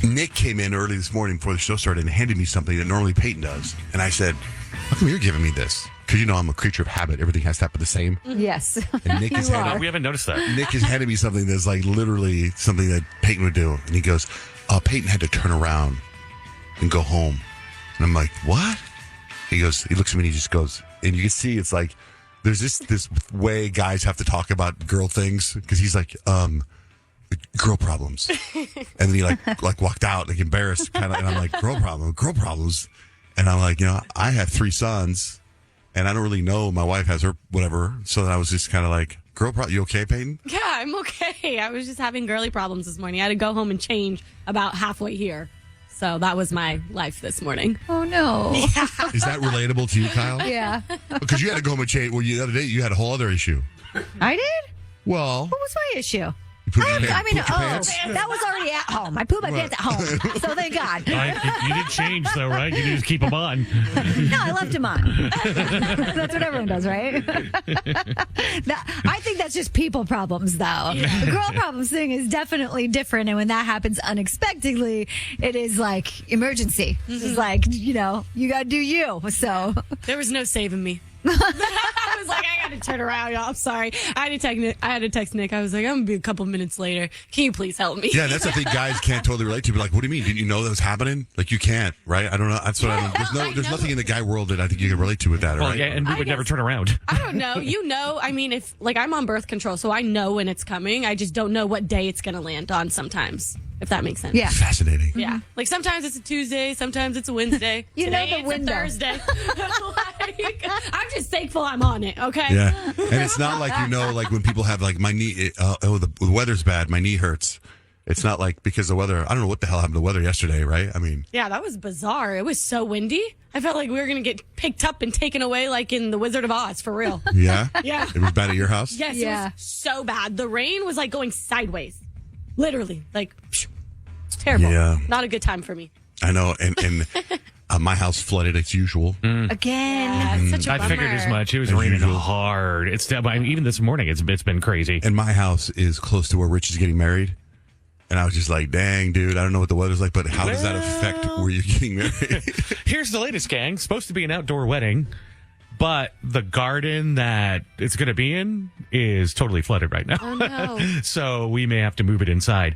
Nick came in early this morning before the show started and handed me something that normally Peyton does. And I said, how come you're giving me this? Because you know I'm a creature of habit. Everything has to happen the same. Yes. And Nick is We haven't noticed that. Nick is handing me something that's like literally something that Peyton would do. And he goes, Peyton had to turn around and go home. And I'm like, what? He goes, he looks at me and he just goes, and you can see it's like, there's this way guys have to talk about girl things. Because he's like, girl problems. And then he like walked out like embarrassed kind of, and I'm like, girl problems. And I'm like, I have 3 sons and I don't really know my wife has her whatever. So I was just kind of like, you okay, Peyton? Yeah, I'm okay. I was just having girly problems this morning. I had to go home and change about halfway here. So that was my life this morning. Oh, no. Yeah. Is that relatable to you, Kyle? Yeah. Because you had to go home and change. Well, the other day you had a whole other issue. I did? Well, What was my issue? you pooped your pants? That was already at home. I pooped my pants at home. So thank God. You did change, though, right? You did just keep them on. No, I left him on. That's what everyone does, right? I think that's just people problems, though. The girl problems thing is definitely different. And when that happens unexpectedly, it is like emergency. It's like, you got to do you. So There was no saving me. I was like, I got to turn around, y'all. I'm sorry. I had to text Nick. I was like, I'm going to be a couple minutes later. Can you please help me? Yeah, that's the thing guys can't totally relate to. But like, what do you mean? Didn't you know that was happening? Like, you can't, right? I don't know. That's what I don't. There's nothing in the guy world that I think you can relate to with that, Well, right? yeah, and we would never turn around. I don't know. I mean, if like I'm on birth control, so I know when it's coming. I just don't know what day it's going to land on sometimes, if that makes sense. Yeah. Fascinating. Yeah. Like sometimes it's a Tuesday, sometimes it's a Wednesday. You know Today the window. It's a Thursday. Like, I'm just thankful I'm on it, okay? Yeah, and it's not like like when people have like my knee. The weather's bad. My knee hurts. It's not like because the weather. I don't know what the hell happened to the weather yesterday, right? I mean, Yeah, that was bizarre. It was so windy. I felt like we were going to get picked up and taken away like in The Wizard of Oz, for real. yeah, Yeah. It was bad at your house. Yes, Yeah. it was so bad. The rain was like going sideways. Literally. Like, phew. It's terrible. Yeah. Not a good time for me. I know, and my house flooded as usual. again. It's such a I bummer. figured as much. It was As raining usual. hard. Even this morning, it's been crazy. And my house is close to where Rich is getting married. And I was just like, dang, dude, I don't know what the weather's like, but how does that affect where you're getting married? Here's the latest, gang. Supposed to be an outdoor wedding, but the garden that it's going to be in is totally flooded right now. Oh, no. So we may have to move it inside.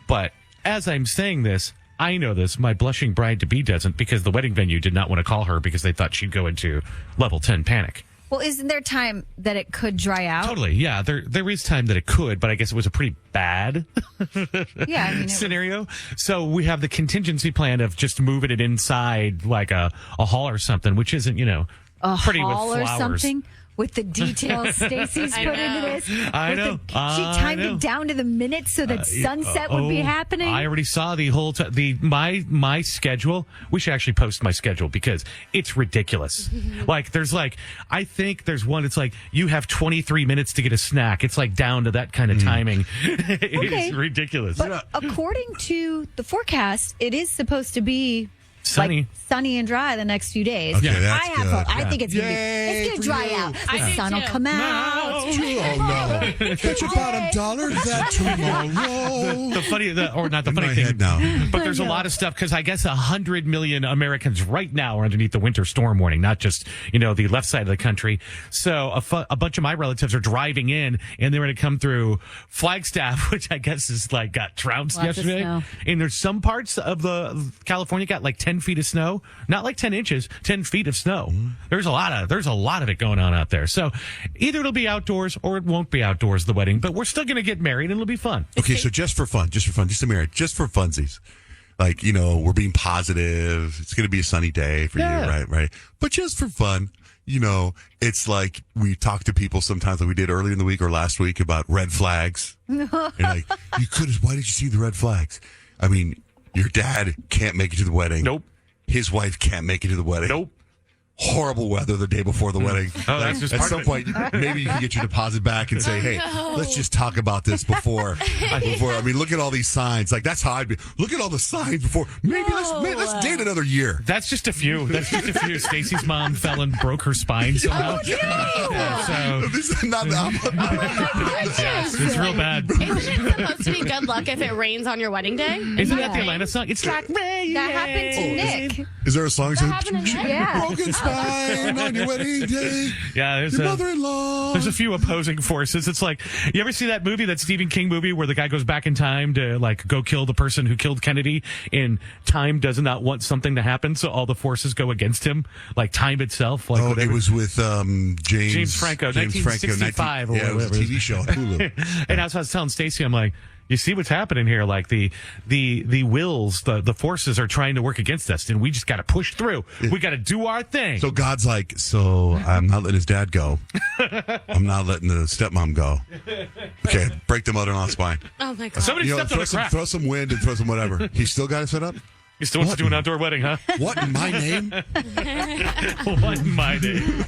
But as I'm saying this, I know this. My blushing bride-to-be doesn't, because the wedding venue did not want to call her because they thought she'd go into level 10 panic. Well, isn't there time that it could dry out? Totally, yeah. There is time that it could, but I guess it was a pretty bad Yeah, I mean, scenario. So we have the contingency plan of just moving it inside like a hall or something, which isn't, a pretty hall with or flowers. something with the details Stacey's I put know. into this. I With know. She I timed know. it down to the minute so that sunset would be happening. I already saw the whole my schedule. We should actually post my schedule because it's ridiculous. I think there's one. It's like you have 23 minutes to get a snack. It's like down to that kind of timing. It Okay. is ridiculous. But according to the forecast, it is supposed to be Sunny. like sunny and dry the next few days. Okay, that's I have good. hope. I think it's gonna Yay be. It's for gonna dry you. out. I The do sun will too. come out. Oh, no. Get your bottom dollar that tomorrow. The funny, or not the In funny my thing, head now. but there's a lot of stuff because I guess 100 million Americans right now are underneath the winter storm warning, not just the left side of the country. So a bunch of my relatives are driving in, and they're going to come through Flagstaff, which I guess is like got trounced Lots of yesterday. snow. And there's some parts of the California got like 10 feet of snow, not like 10 inches, 10 feet of snow. There's a lot of it going on out there. So either it'll be outdoors or it won't be outdoors, the wedding, but we're still going to get married and it'll be fun. Okay, so just for fun, just a minute, just for funsies. Like, we're being positive. It's going to be a sunny day for Yeah. you, right? But just for fun, it's like we talk to people sometimes like we did earlier in the week or last week about red flags. And like, why did you see the red flags? I mean, your dad can't make it to the wedding. Nope. His wife can't make it to the wedding. Nope. horrible weather the day before the wedding. Oh, that's just at part some of it. point, maybe you can get your deposit back and say, "Hey, let's just talk about this before." I mean, look at all these signs. Like that's how I'd be. Look at all the signs before. Maybe let's date another year. That's just a few. Stacy's mom fell and broke her spine somehow. So This is not. yes, it's real bad. Isn't it supposed to be good luck if it rains on your wedding day? Isn't that the Atlanta song? It's like rain. That happened to Nick. Is there a song? That happened to Nick. Yeah. Broken spine on your wedding day. Yeah, there's Your mother-in-law. There's a few opposing forces. It's like, you ever see that movie, that Stephen King movie, where the guy goes back in time to like go kill the person who killed Kennedy, and time does not want something to happen, so all the forces go against him, like time itself. Like it was with James Franco, 1965 or yeah, it was a whatever. TV show on Hulu. And as I was telling Stacey, I'm like, you see what's happening here? Like the wills, the forces are trying to work against us, and we just got to push through. We got to do our thing. So God's like, I'm not letting his dad go. I'm not letting the stepmom go. Okay, break the mother-in-law's spine. Oh my god. Somebody stepped on the crap. Throw some wind and throw some whatever. He still got it set up? You still wants to do an outdoor wedding, huh? What in my name? What in my name?